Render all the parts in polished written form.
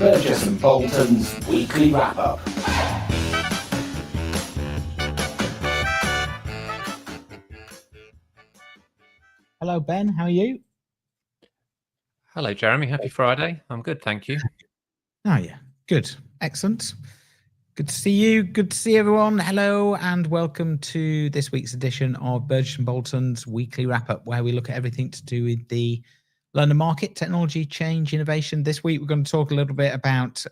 Burgess and Bolton's weekly wrap-up. Hello, Ben. How are you? Hello, Jeremy. Happy Friday. I'm good, thank you. Oh, yeah. Good. Excellent. Good to see you. Good to see everyone. Hello, and welcome to this week's edition of Burgess and Bolton's weekly wrap-up, where we look at everything to do with the London market, technology, change, innovation. This week, we're going to talk a little bit about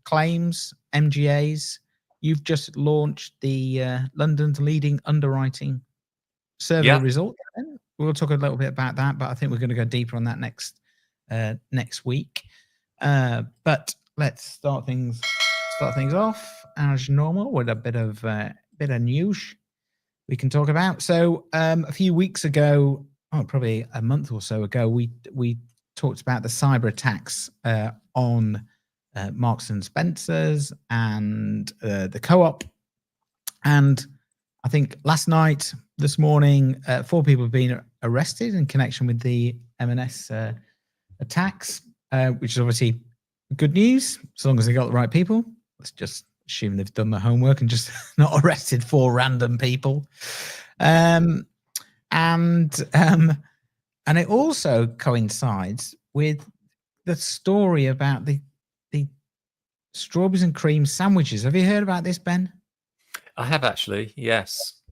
claims, MGAs. You've just launched the London's leading underwriting survey result. We'll talk a little bit about that, but I think we're going to go deeper on that next week. But let's start things off as normal with a bit of news we can talk about. So a few weeks ago, probably a month or so ago, we talked about the cyber attacks on Marks and Spencer's and the Co-op. And I think last night, this morning, 4 people have been arrested in connection with the M&S attacks, which is obviously good news, as long as they got the right people. Let's just assume they've done their homework and just not arrested 4 random people. And it also coincides with the story about the strawberries and cream sandwiches. Have you heard about this, Ben? I have actually, yes.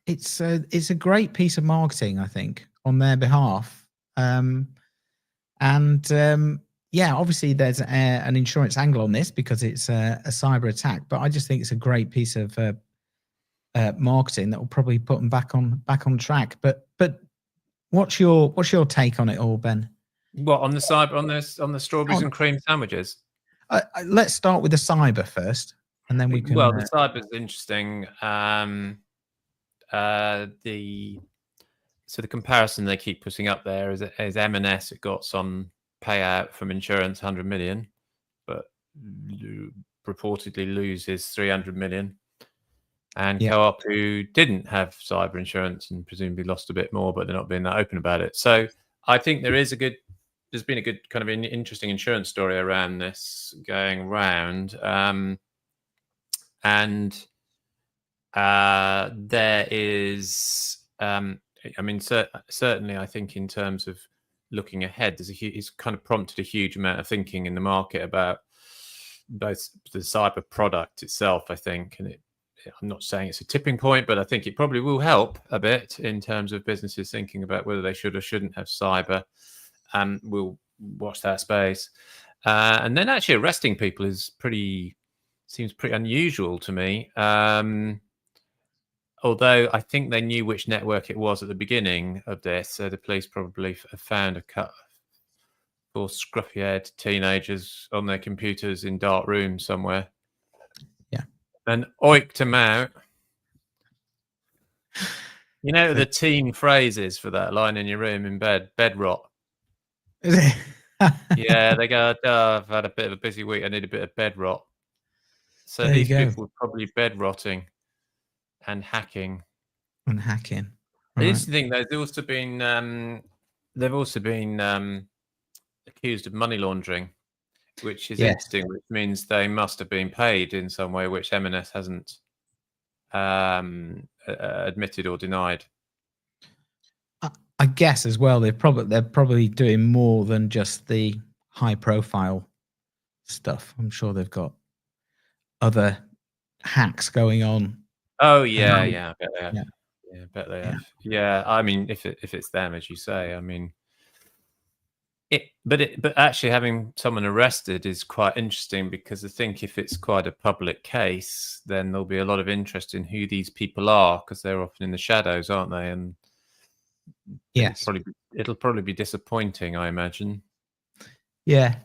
It's a great piece of marketing, I think, on their behalf. Yeah, obviously there's an insurance angle on this because it's a cyber attack, but I just think it's a great piece of marketing that will probably put them back on track. But what's your take on it all, Ben? What, on the cyber, on the strawberries and cream sandwiches? Let's start with the cyber first, and then we can. Well, the cyber is interesting. So the comparison they keep putting up there is M&S. It got some payout from insurance, 100 million, but reportedly loses 300 million. And Co-op, who didn't have cyber insurance and presumably lost a bit more, but they're not being that open about it. So I think there's been a good kind of an interesting insurance story around this going round. There is, certainly, I think in terms of looking ahead, it's kind of prompted a huge amount of thinking in the market about both the cyber product itself, I think, and I'm not saying it's a tipping point, but I think it probably will help a bit in terms of businesses thinking about whether they should or shouldn't have cyber. We'll watch that space. And then actually arresting people seems pretty unusual to me. Although I think they knew which network it was at the beginning of this, so the police probably found a cut for scruffy-haired teenagers on their computers in dark rooms somewhere. Yeah, and oiked them out. You know the teen phrases for that: lying in your room in bed rot. Is it? Yeah, they go, I've had a bit of a busy week. I need a bit of bed rot. So there these people were probably bed rotting. And hacking. And hacking. The interesting thing, they've also been accused of money laundering, which is interesting, which means they must have been paid in some way, which M&S hasn't admitted or denied. I guess as well, they're probably doing more than just the high profile stuff. I'm sure they've got other hacks going on. Oh yeah, I bet they have. Yeah, I bet they have. Yeah, I mean, if it's them, as you say, I mean, but actually having someone arrested is quite interesting because I think if it's quite a public case, then there'll be a lot of interest in who these people are because they're often in the shadows, aren't they? And yes, it'll probably be disappointing, I imagine. Yeah,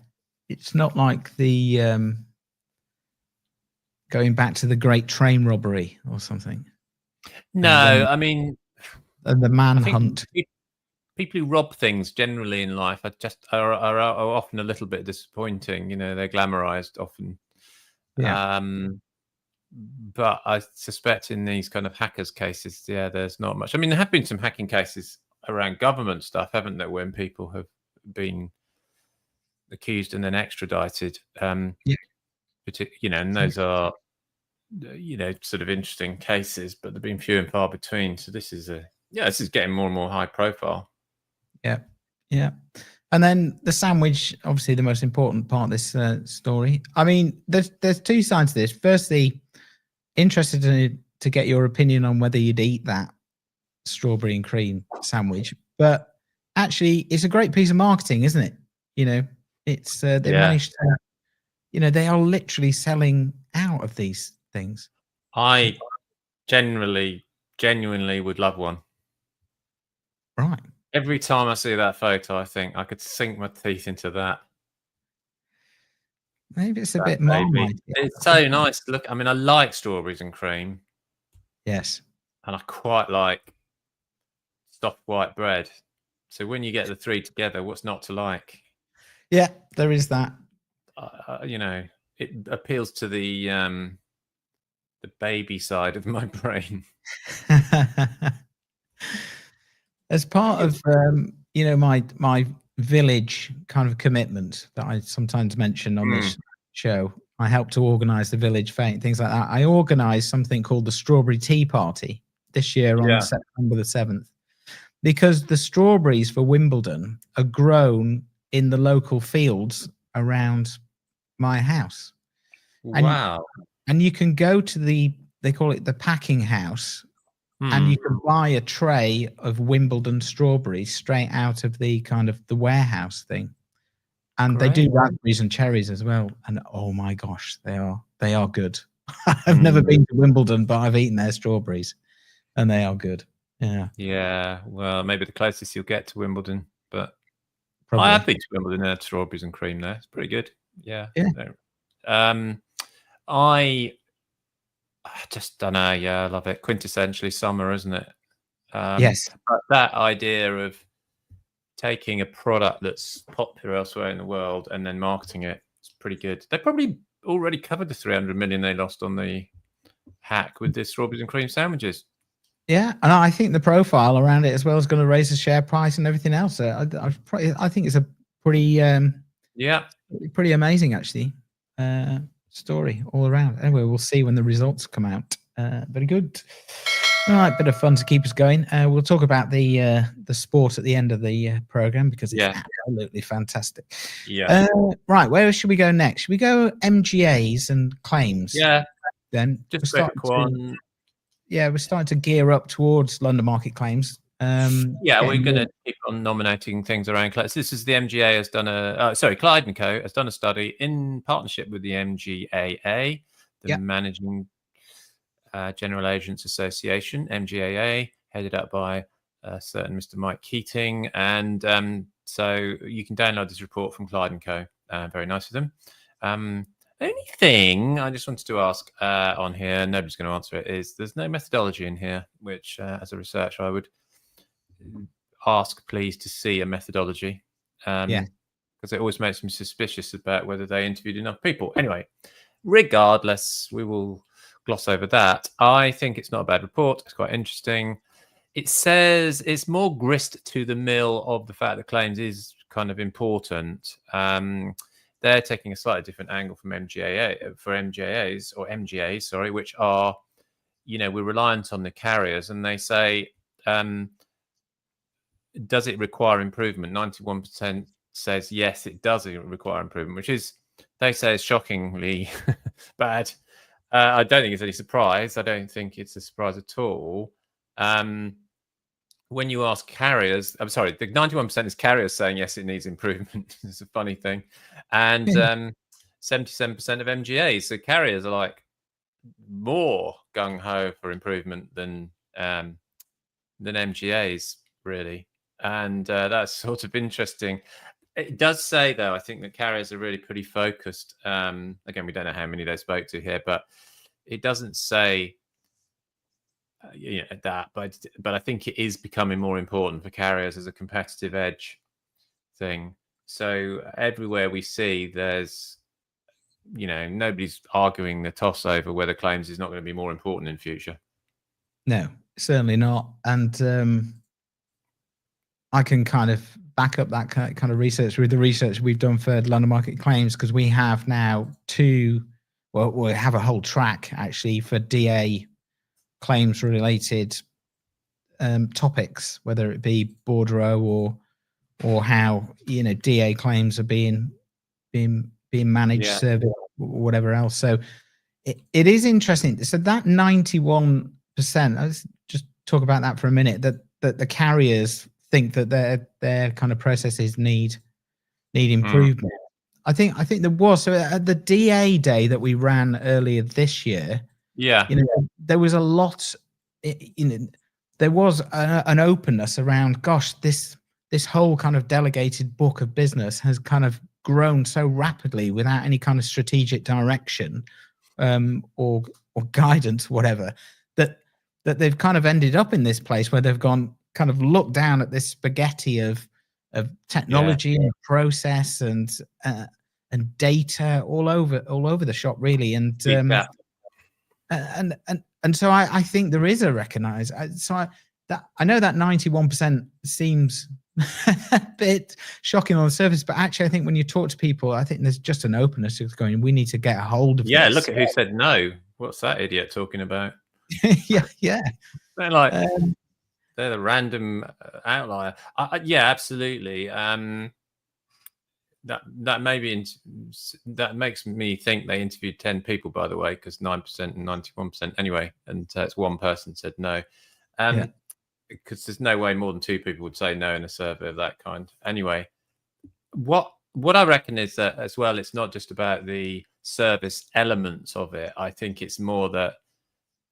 it's not like the going back to the Great Train Robbery or something. No, I mean the manhunt. People who rob things generally in life are often a little bit disappointing. You know, they're glamorized often. Yeah. But I suspect in these kind of hackers cases, there's not much. I mean, there have been some hacking cases around government stuff, haven't there, when people have been accused and then extradited. Yeah. And those are, sort of interesting cases, but they've been few and far between. So this is getting more and more high profile. Yeah. Yeah. And then the sandwich, obviously the most important part of this story. I mean, there's two sides to this. Firstly, interested to get your opinion on whether you'd eat that strawberry and cream sandwich. But actually, it's a great piece of marketing, isn't it? It's they managed to, they are literally selling out of these things. I genuinely would love one. Right. Every time I see that photo, I think I could sink my teeth into that. Maybe it's a bit Marmite. It's so nice to look. I mean, I like strawberries and cream. Yes. And I quite like soft white bread. So when you get the three together, what's not to like? Yeah, there is that. It appeals to the baby side of my brain. As part of my village kind of commitment that I sometimes mention on this show, I help to organise the village fete, things like that. I organised something called the Strawberry Tea Party this year on September the 7th, because the strawberries for Wimbledon are grown in the local fields around my house. Wow. And you can go to they call it the packing house, and you can buy a tray of Wimbledon strawberries straight out of the kind of the warehouse thing. And they do raspberries and cherries as well. And oh my gosh, they are good. I've never been to Wimbledon, but I've eaten their strawberries and they are good. Yeah. Yeah. Well, maybe the closest you'll get to Wimbledon, but Probably. I have been to Wimbledon. They had strawberries and cream there. It's pretty good. Yeah. I just don't know. Yeah, I love it. Quintessentially summer, isn't it? Yes. But that idea of taking a product that's popular elsewhere in the world and then marketing it is pretty good. They probably already covered the 300 million they lost on the hack with the strawberries and cream sandwiches. Yeah, and I think the profile around it as well is going to raise the share price and everything else. I think it's a pretty pretty amazing actually story all around. Anyway, we'll see when the results come out. Very good. All right, bit of fun to keep us going. We'll talk about the sport at the end of the program because it's absolutely fantastic. Yeah. Right, where should we go next? Should we go MGAs and claims? Yeah. Then just a quick one. We're starting to gear up towards London market claims. We're going to keep on nominating things around claims. This is the MGA has done Clyde & Co. has done a study in partnership with the MGAA, the Managing General Agents Association, MGAA, headed up by a certain Mr. Mike Keating. And so you can download this report from Clyde & Co. Very nice of them. Only thing I just wanted to ask on here, nobody's going to answer it, is there's no methodology in here, which as a researcher I would ask please to see a methodology. Because it always makes me suspicious about whether they interviewed enough people. Anyway, regardless, we will gloss over that. I think it's not a bad report. It's quite interesting. It says it's more grist to the mill of the fact that claims is kind of important. They're taking a slightly different angle from MGAs, which are, we're reliant on the carriers, and they say, does it require improvement? 91% says yes, it does require improvement, which is, they say, is shockingly bad. I don't think it's any surprise. I don't think it's a surprise at all. When you ask carriers, the 91% is carriers saying yes, it needs improvement. It's a funny thing. And 77% of MGAs. So carriers are like more gung-ho for improvement than MGAs, really. And that's sort of interesting. It does say, though, I think that carriers are really pretty focused. Again, we don't know how many they spoke to here, but it doesn't say that. But I think it is becoming more important for carriers as a competitive edge thing. So everywhere we see, there's, nobody's arguing the toss over whether claims is not going to be more important in future. No, certainly not. And I can kind of back up that kind of research with the research we've done for London Market Claims, because we have now we have a whole track actually for DA claims related topics, whether it be bordereau or how DA claims are being managed, service, whatever else. So it is interesting. So that 91%, let's just talk about that for a minute, that the carriers think that their kind of processes need improvement. I think there was, so at the DA day that we ran earlier this year, there was a lot, there was an openness around, gosh, this whole kind of delegated book of business has kind of grown so rapidly without any kind of strategic direction or guidance, whatever, that they've kind of ended up in this place where they've gone kind of looked down at this spaghetti of technology and process and data all over the shop, really. And so I think there is a recognize. I know that 91% seems a bit shocking on the surface, but actually I think when you talk to people, I think there's just an openness to going, we need to get a hold of this. Look at who said no. What's that idiot talking about? They're like they're the random outlier. Absolutely. That makes me think they interviewed 10 people, by the way, because 9% and 91% anyway, and it's one person said no. Because there's no way more than 2 people would say no in a survey of that kind. Anyway, what I reckon is that as well, it's not just about the service elements of it. I think it's more that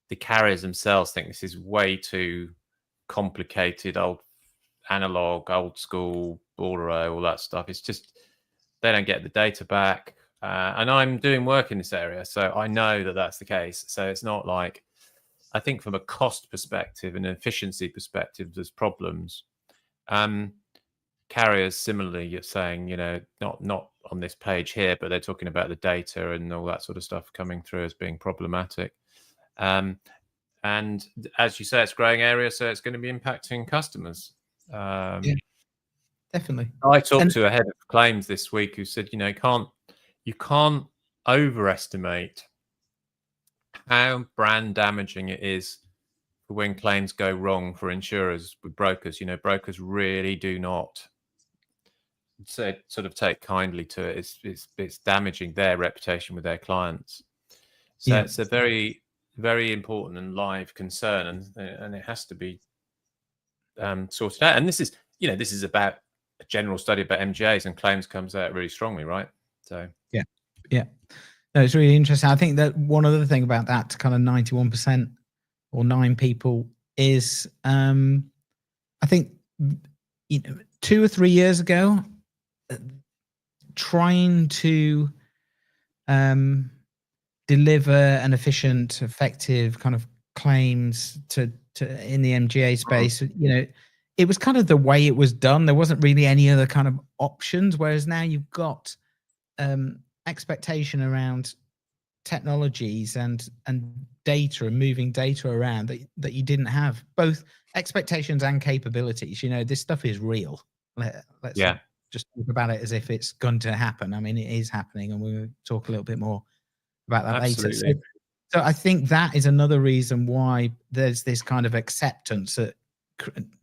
the carriers themselves think this is way too complicated, old school, bordereau, all that stuff. It's just they don't get the data back. And I'm doing work in this area, so I know that that's the case. So it's not like, I think from a cost perspective and an efficiency perspective, there's problems. Carriers similarly, you're saying, not on this page here, but they're talking about the data and all that sort of stuff coming through as being problematic. And as you say, it's a growing area, so it's going to be impacting customers. Definitely. I talked to a head of claims this week who said, you can't overestimate how brand damaging it is for when claims go wrong for insurers with brokers. Brokers really do not sort of take kindly to it. It's damaging their reputation with their clients. So it's a very, very important and live concern, and it has to be sorted out. And this is about a general study about MGAs, and claims comes out really strongly, right? So no, it's really interesting. I think that one other thing about that kind of 91% or 9 people is I think 2 or 3 years ago, trying to deliver an efficient, effective kind of claims to in the MGA space, it was kind of the way it was done. There wasn't really any other kind of options. Whereas now you've got expectation around technologies and data and moving data around that you didn't have, both expectations and capabilities. This stuff is real. Let's just talk about it as if it's going to happen. I mean, it is happening, and we'll talk a little bit more about that later. So I think that is another reason why there's this kind of acceptance that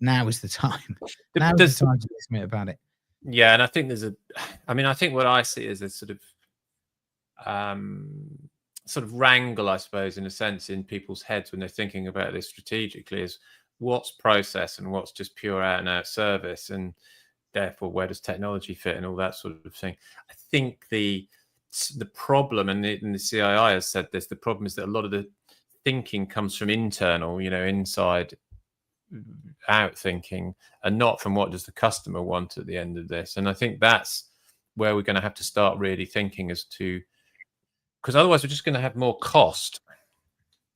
now is the time. Now is the time to submit about it. Yeah, and I think I think what I see is a sort of wrangle, I suppose, in a sense, in people's heads when they're thinking about this strategically, is what's process and what's just pure out and out service, and therefore where does technology fit and all that sort of thing. I think the problem, and the CII has said this, the problem is that a lot of the thinking comes from internal, inside out thinking, and not from what does the customer want at the end of this. And I think that's where we're going to have to start really thinking as to, because otherwise we're just going to have more cost,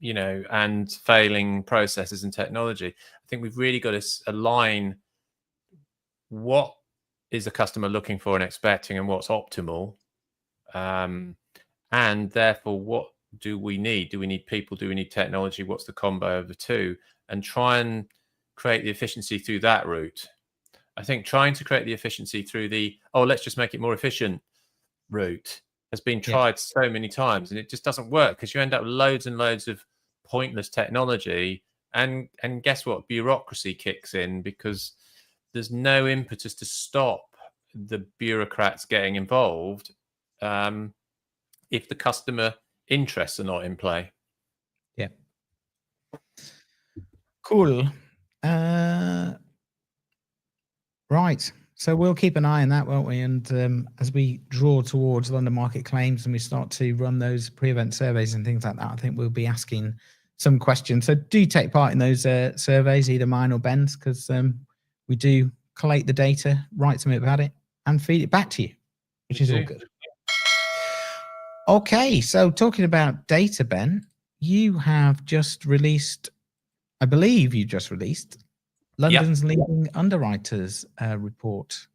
and failing processes and technology. I think we've really got to align what is the customer looking for and expecting, and what's optimal, and therefore what do we need? Do we need people? Do we need technology? What's the combo of the two? And try and create the efficiency through that route. I think trying to create the efficiency through the, let's just make it more efficient route has been tried so many times, and it just doesn't work because you end up with loads and loads of pointless technology. And guess what? Bureaucracy kicks in because there's no impetus to stop the bureaucrats getting involved if the customer interests are not in play. Yeah. Cool. Right. So we'll keep an eye on that, won't we? And as we draw towards London market claims and we start to run those pre-event surveys and things like that, I think we'll be asking some questions. So do take part in those surveys, either mine or Ben's, because we do collate the data, write something about it, and feed it back to you, which is all good. Okay, so talking about data, Ben, you have just released, I believe you just released, London's leading underwriters report,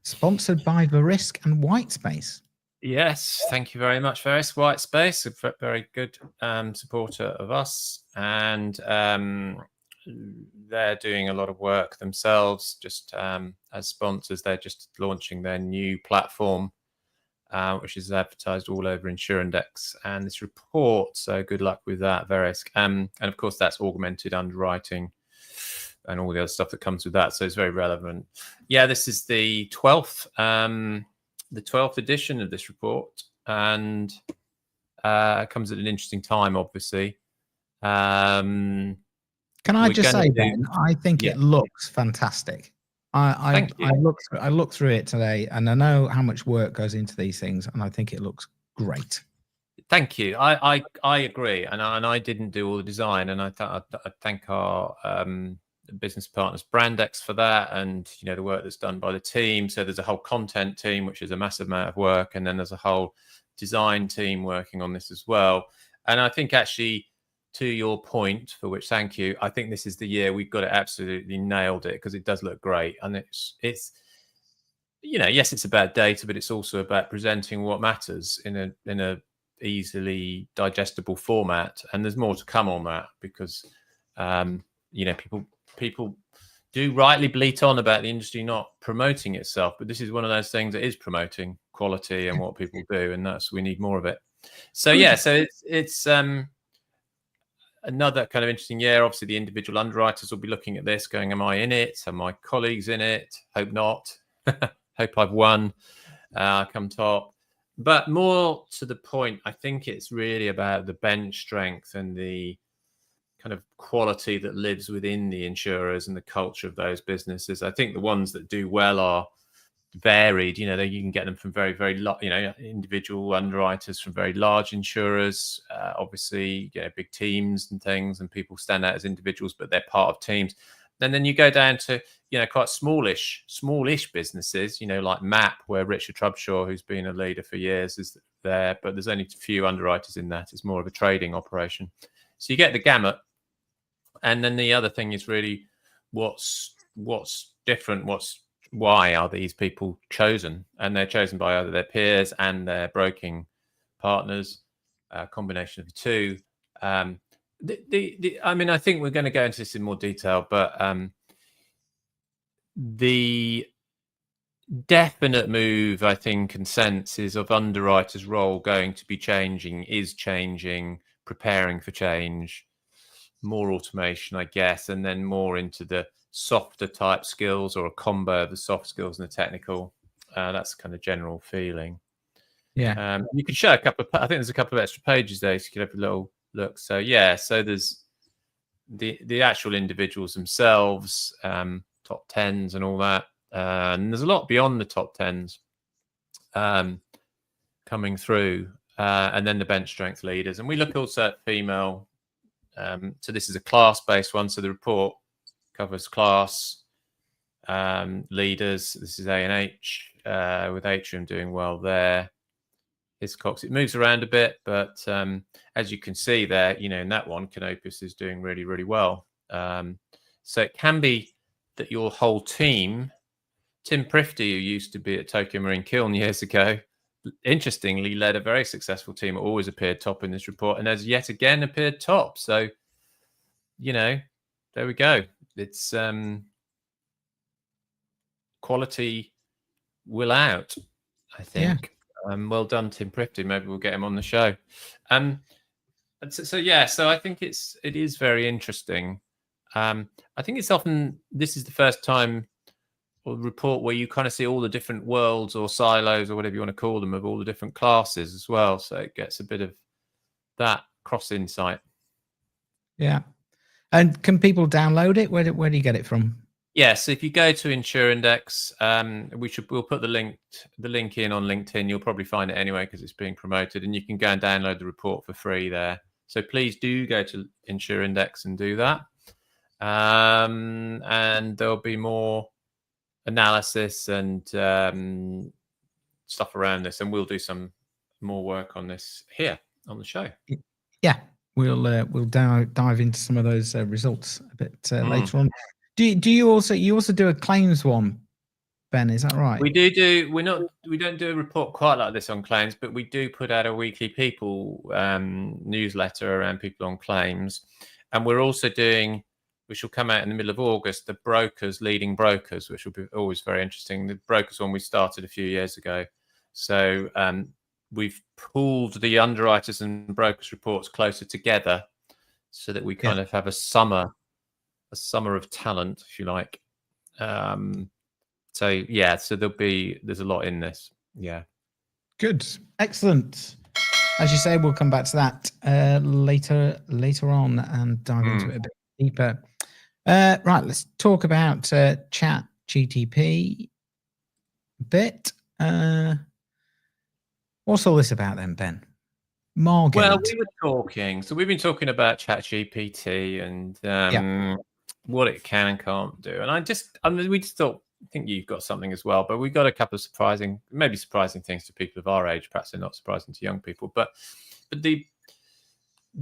sponsored by Verisk and Whitespace. Yes, thank you very much, Verisk. Whitespace, a very good supporter of us, and they're doing a lot of work themselves. Just as sponsors, they're just launching their new platform, which is advertised all over Insurandex and this report. So good luck with that, Verisk. And of course, that's augmented underwriting and all the other stuff that comes with that. So it's very relevant. Yeah, this is the 12th edition of this report, and it comes at an interesting time, obviously. Can I just say, Ben, I think it looks fantastic. I looked through it today, and I know how much work goes into these things, and I think it looks great. Thank you. I agree, and I didn't do all the design, and I thank our business partners Brandex for that, and the work that's done by the team. So there's a whole content team, which is a massive amount of work, and then there's a whole design team working on this as well. And I think actually, to your point, for which thank you, I think this is the year we've got it absolutely nailed it, because it does look great, and it's yes, it's about data, but it's also about presenting what matters in a easily digestible format. And there's more to come on that, because people do rightly bleat on about the industry not promoting itself, but this is one of those things that is promoting quality and what people do, and we need more of it. So so it's another kind of interesting year. Obviously, the individual underwriters will be looking at this, going, "Am I in it? Are my colleagues in it? Hope not. Hope I've won, come top." But more to the point, I think it's really about the bench strength and the kind of quality that lives within the insurers and the culture of those businesses. I think the ones that do well are varied. You can get them from very, very individual underwriters from very large insurers. Obviously, big teams and things, and people stand out as individuals, but they're part of teams. And then you go down to quite smallish businesses, like MAP, where Richard Trubshaw, who's been a leader for years, is there, but there's only a few underwriters in that. It's more of a trading operation. So you get the gamut. And then the other thing is really what's different, why are these people chosen? And they're chosen by either their peers and their broking partners, a combination of the two. I think we're going to go into this in more detail, but the definite move, I think, and sense is of underwriters' role going to be changing, preparing for change, more automation, I guess, and then more into the softer type skills, or a combo of the soft skills and the technical. That's kind of general feeling. Yeah. You could show I think there's a couple of extra pages there, so you could have a little look. So so there's the actual individuals themselves, top tens and all that. And there's a lot beyond the top tens coming through. And then the bench strength leaders. And we look also at female. So this is a class-based one. So the report covers class leaders. This is A&H, with Atrium doing well there. Hiscox, it moves around a bit, but as you can see there, in that one, Canopus is doing really, really well. So it can be that your whole team, Tim Prifty, who used to be at Tokyo Marine Kiln years ago, interestingly led a very successful team, always appeared top in this report, and has yet again appeared top. So, there we go. It's quality will out, I think. Well done, Tim Prifty. Maybe we'll get him on the show. So I think it is very interesting. I think it's often, this is the first time or report where you kind of see all the different worlds or silos or whatever you want to call them of all the different classes as well. So it gets a bit of that cross insight. Yeah. And can people download it? Where do you get it from? Yeah, so if you go to InsureIndex, we'll put the link in on LinkedIn. You'll probably find it anyway because it's being promoted, and you can go and download the report for free there. So please do go to InsureIndex and do that. And there'll be more analysis and stuff around this, and we'll do some more work on this here on the show. Yeah, we'll dive into some of those results a bit later on. Do you also do a claims one, Ben? Is that right? We do. We don't do a report quite like this on claims, but we do put out a weekly people newsletter around people on claims, and we're also doing, which will come out in the middle of August, the brokers leading brokers, which will be always very interesting. The brokers one we started a few years ago, so we've pooled the underwriters and brokers reports closer together, so that we kind of have a summer of talent, if you like. So there's a lot in this. Yeah. Good. Excellent. As you say, we'll come back to that later on and dive into it a bit deeper. Right, let's talk about Chat GTP a bit. What's all this about then, Ben? Margate. Well, we've been talking about Chat GPT and what it can and can't do. And we just thought, I think you've got something as well, but we got a couple of surprising things to people of our age. Perhaps they're not surprising to young people, but the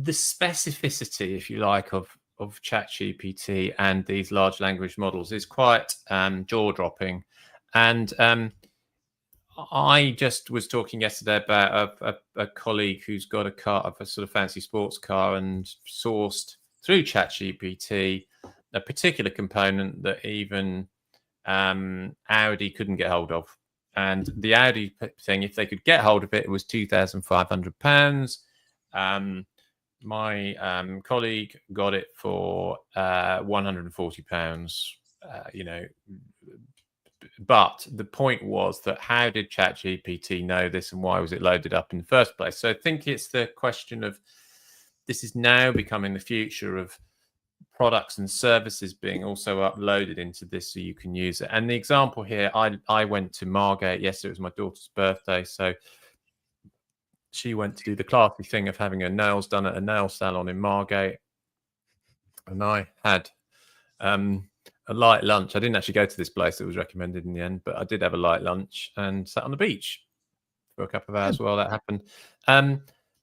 specificity, if you like, of ChatGPT and these large language models is quite jaw-dropping. And I just was talking yesterday about a colleague who's got a sort of fancy sports car and sourced through ChatGPT a particular component that even Audi couldn't get hold of. And the Audi thing, if they could get hold of it, it was £2,500. My colleague got it for £140. But the point was that how did ChatGPT know this, and why was it loaded up in the first place? So I think it's the question of, this is now becoming the future of products and services being also uploaded into this so you can use it. And the example here, I went to Margate yesterday. It was my daughter's birthday, so she went to do the classy thing of having her nails done at a nail salon in Margate, and I had a light lunch. I didn't actually go to this place that was recommended in the end, but I did have a light lunch and sat on the beach for a couple of hours while that happened.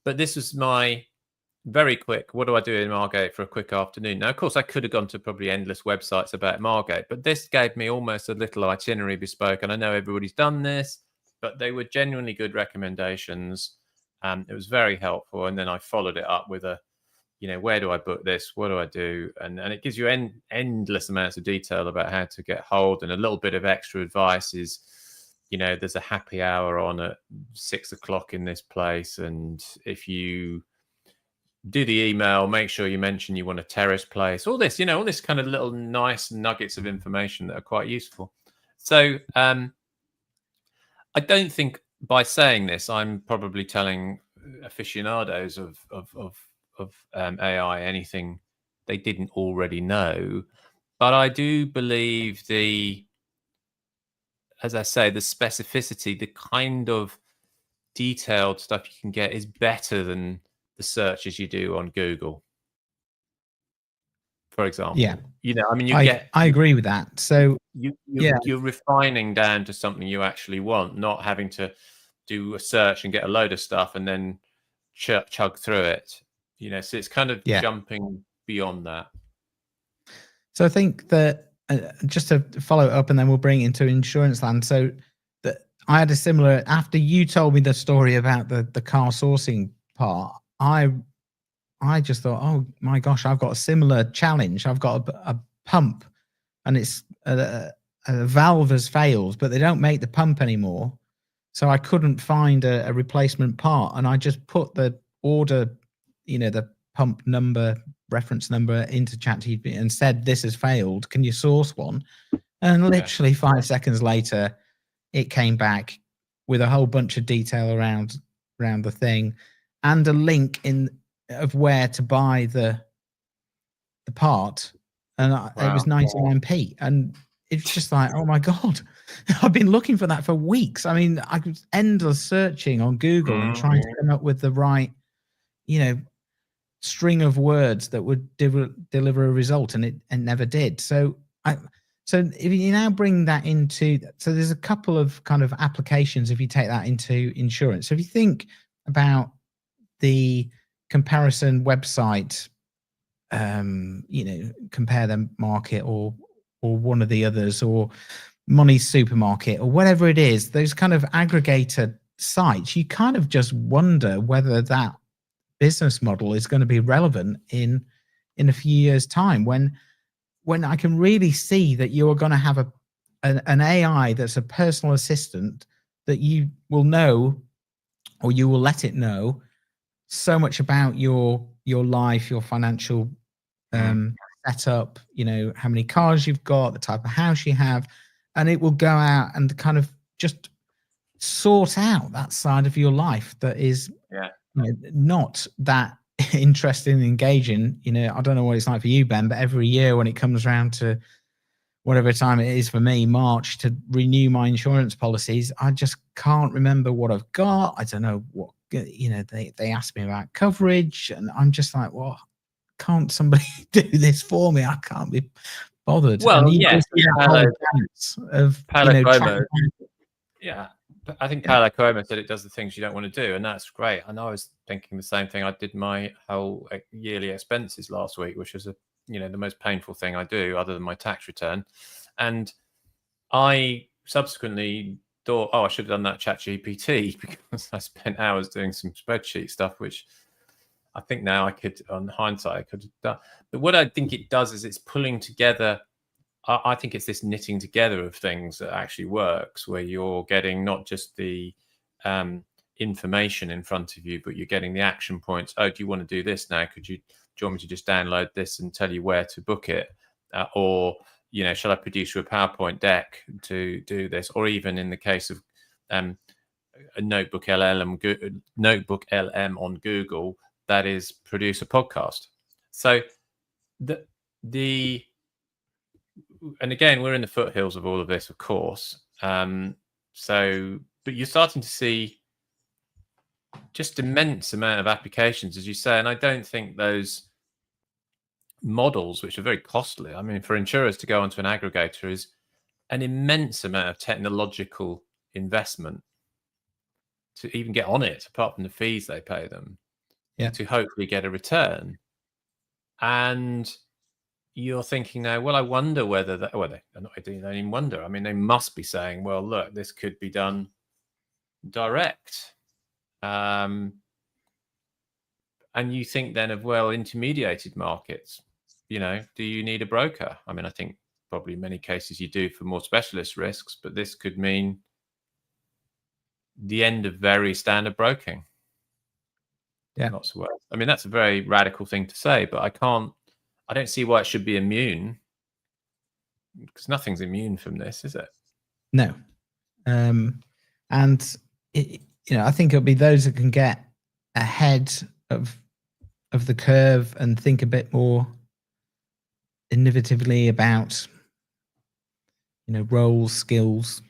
But this was my very quick, what do I do in Margate for a quick afternoon? Now, of course, I could have gone to probably endless websites about Margate, but this gave me almost a little itinerary bespoke. And I know everybody's done this, but they were genuinely good recommendations. It was very helpful. And then I followed it up with where do I book this? What do I do? And it gives you endless amounts of detail about how to get hold. And a little bit of extra advice is, there's a happy hour on at 6 o'clock in this place. And if you do the email, make sure you mention you want a terrace place. All this, all this kind of little nice nuggets of information that are quite useful. So I don't think by saying this, I'm probably telling aficionados of AI anything they didn't already know. But I do believe as I say, the specificity, the kind of detailed stuff you can get is better than the searches you do on Google, for example. Yeah. I agree with that. So you're refining down to something you actually want, not having to do a search and get a load of stuff and then chug through it. So it's kind of jumping beyond that. So I think that just to follow it up, and then we'll bring it into insurance land. So that I had a similar, after you told me the story about the car sourcing part, I just thought, oh my gosh, I've got a similar challenge. I've got a pump, and it's a valve has failed, but they don't make the pump anymore. So I couldn't find a replacement part, and I just put the order, the pump number, reference number into ChatGPT and said, "This has failed. Can you source one?" And literally 5 seconds later, it came back with a whole bunch of detail around the thing, and a link of where to buy the part, and it was 99p, and it's just like, oh my god, I've been looking for that for weeks. I mean, I was endless searching on Google and trying to come up with the right, string of words that would deliver a result, and it never did. So if you now bring that into, so there's a couple of kind of applications if you take that into insurance. So if you think about the comparison website, Compare Them Market or one of the others, or Money Supermarket, or whatever it is, those kind of aggregator sites, you kind of just wonder whether that business model is going to be relevant in a few years' time, when I can really see that you are going to have an AI that's a personal assistant that you will know, or you will let it know so much about your life, your financial setup, how many cars you've got, the type of house you have, and it will go out and kind of just sort out that side of your life that is not that interesting and engaging. I don't know what it's like for you, Ben, but every year when it comes around to whatever time it is for me, March, to renew my insurance policies, I just can't remember what I've got. I don't know what, they ask me about coverage, and I'm just like, well, can't somebody do this for me? I can't be bothered. Well, I think Paolo Cuomo said it does the things you don't want to do, and that's great. And I was thinking the same thing. I did my whole yearly expenses last week, which was the most painful thing I do other than my tax return. And I subsequently thought, I should have done that ChatGPT, because I spent hours doing some spreadsheet stuff, which I think now I could, on hindsight, I could have done. But what I think it does is it's pulling together. I think it's this knitting together of things that actually works, where you're getting not just the information in front of you, but you're getting the action points. Oh, do you want to do this now? Do you want me to just download this and tell you where to book it? Or, shall I produce you a PowerPoint deck to do this? Or even in the case of a Notebook LM on Google, that is produce a podcast. So and again, we're in the foothills of all of this, of course. But you're starting to see just immense amount of applications, as you say. And I don't think those models, which are very costly, I mean, for insurers to go onto an aggregator is an immense amount of technological investment to even get on it, apart from the fees they pay them, to hopefully get a return. And you're thinking now, well, I wonder whether that, well, they don't even wonder. I mean, they must be saying, well, look, this could be done direct. And you think then of, well, intermediated markets, do you need a broker? I mean, I think probably in many cases you do for more specialist risks, but this could mean the end of very standard broking. Yeah. Lots of words. I mean, that's a very radical thing to say, but I don't see why it should be immune, because nothing's immune from this, is it? No. And I think it'll be those that can get ahead of the curve and think a bit more innovatively about, roles, skills,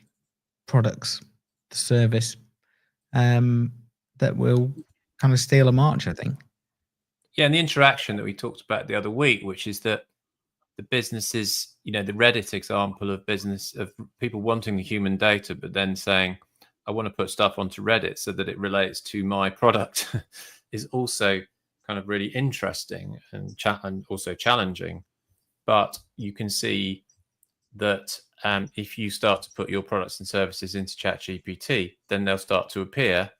products, the service, that will kind of steal a march, I think. Yeah, and the interaction that we talked about the other week, which is that the businesses, the Reddit example of people wanting the human data, but then saying, I want to put stuff onto Reddit so that it relates to my product, is also kind of really interesting and also challenging. But you can see that if you start to put your products and services into ChatGPT, then they'll start to appear,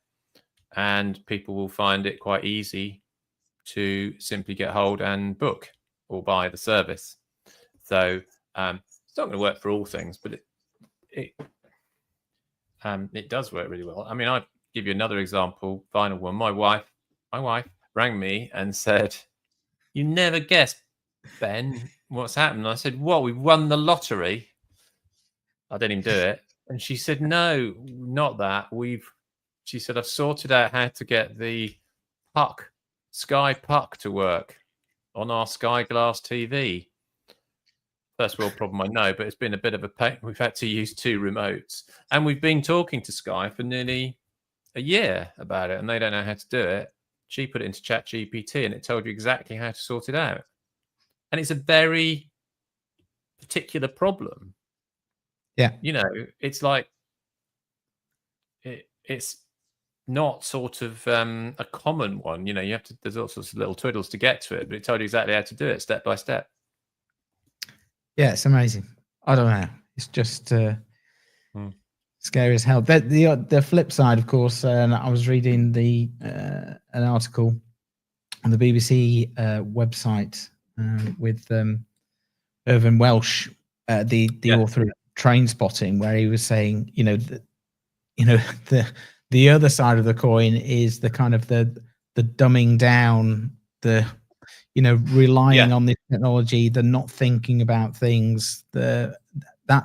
and people will find it quite easy to simply get hold and book or buy the service. So It's not going to work for all things, but it does work really well. I mean, I'll give you another example, final one. My wife rang me and said, "You never guess, Ben, what's happened?" I said, "What? We won the lottery." I didn't even do it. And she said, "No, not that. She said, I've sorted out how to get the Sky Puck to work on our Sky Glass TV. First world problem, I know, but it's been a bit of a pain. We've had to use 2 remotes. And we've been talking to Sky for nearly a year about it, and they don't know how to do it. She put it into ChatGPT, and it told you exactly how to sort it out. And it's a very particular problem. Yeah. It's like it's not sort of a common one. You have to, there's all sorts of little twiddles to get to it, but it told you exactly how to do it step by step. Yeah, it's amazing. I don't know. It's just scary as hell. The flip side, of course, and I was reading an article on the BBC website with Irvin Welsh, the author of Train Spotting, where he was saying, the other side of the coin is the kind of the dumbing down, the relying on this technology, the not thinking about things, that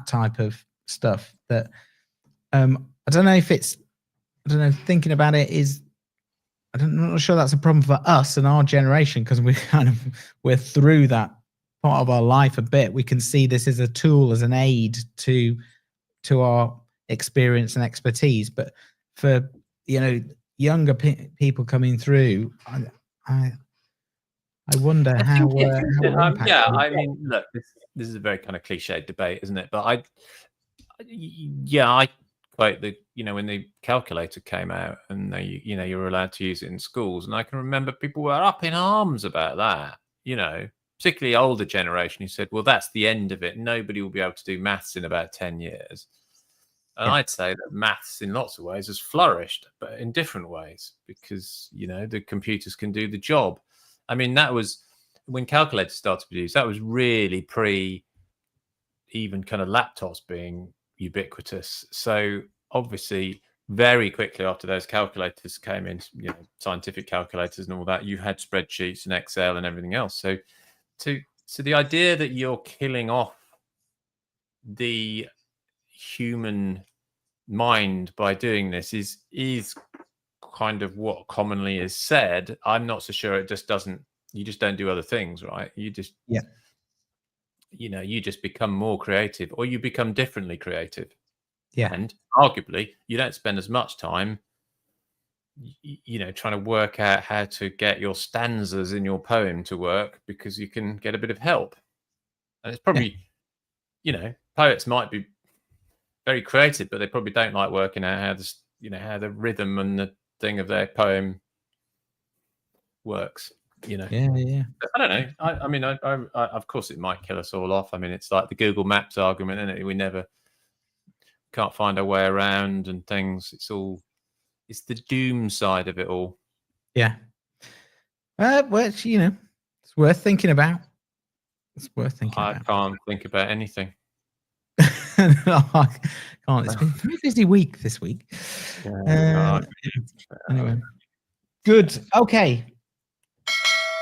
type of stuff. That I don't know if it's, thinking about it is, I'm not sure that's a problem for us and our generation, because we're through that part of our life a bit. We can see this as a tool, as an aid to our experience and expertise. But for younger people coming through, I wonder how. I mean, look, this is a very kind of cliched debate, isn't it? But I quote when the calculator came out, and you were allowed to use it in schools, and I can remember people were up in arms about that. Particularly older generation who said, "Well, that's the end of it. Nobody will be able to do maths in about 10 years." And I'd say that maths in lots of ways has flourished, but in different ways, because the computers can do the job. I mean, that was when calculators started to be used. That was really pre even kind of laptops being ubiquitous. So obviously, very quickly after those calculators came in, scientific calculators and all that, you had spreadsheets and Excel and everything else. So the idea that you're killing off the human mind by doing this is kind of what commonly is said. I'm not so sure. It just doesn't. You just don't do other things, right? You just you just become more creative, or you become differently creative. Yeah, and arguably you don't spend as much time trying to work out how to get your stanzas in your poem to work, because you can get a bit of help. And it's probably poets might be very creative, but they probably don't like working out how the rhythm and the thing of their poem works. Yeah. I don't know. I mean, I of course it might kill us all off. I mean, it's like the Google Maps argument, isn't it? We never can't find our way around and things. It's the doom side of it all. Yeah. Well, it's worth thinking about. It's worth thinking about. I can't think about anything. I can't. It's been a very busy week this week. Anyway, good. Okay.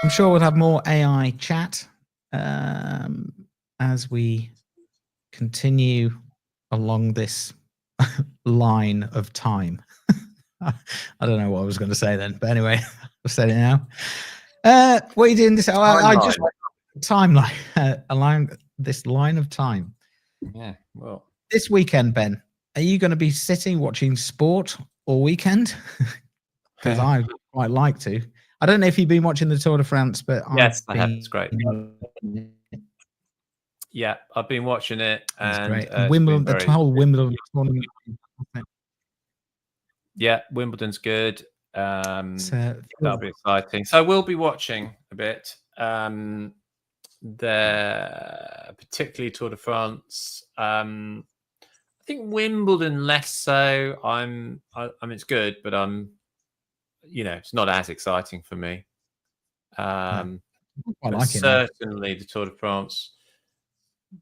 I'm sure we'll have more AI chat as we continue along this line of time. I don't know what I was going to say then, but anyway, I've said it now. What are you doing this? I just timeline, along this line of time. Yeah. Well, this weekend, Ben, are you going to be sitting watching sport all weekend? Because I quite like to. I don't know if you've been watching the Tour de France, but yes, I have. It's great. Yeah, I've been watching it, and great. And Wimbledon, the whole Wimbledon tournament. Yeah, Wimbledon's good. That'll be exciting. So we'll be watching a bit. Particularly Tour de France. I think Wimbledon less so. I mean, it's good, but it's not as exciting for me. I like it, certainly the Tour de France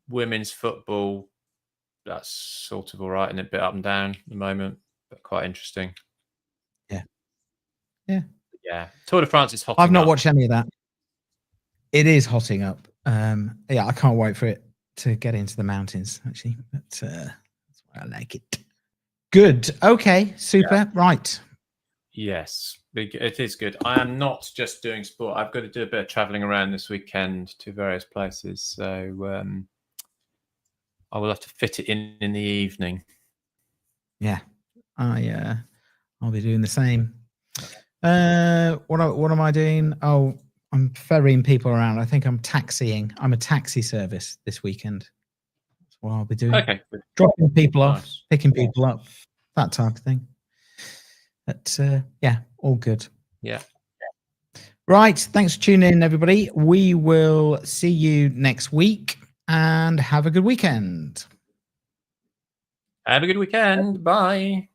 women's football, that's sort of all right and a bit up and down at the moment, but quite interesting. Yeah. Tour de France is hot. I've not watched any of that. It is hotting up. Yeah, I can't wait for it to get into the mountains, actually. But that's why I like it. Good. Okay. Super. Yeah. Right. Yes, it is good. I am not just doing sport. I've got to do a bit of traveling around this weekend to various places. So I will have to fit it in the evening. Yeah. I'll be doing the same. What am I doing? Oh, I'm ferrying people around. I think I'm taxiing. I'm a taxi service this weekend. That's what I'll be doing. Okay. Dropping people off, Nice. picking people up, that type of thing. But yeah, all good. Yeah. Right. Thanks for tuning in, everybody. We will see you next week and have a good weekend. Have a good weekend. Bye.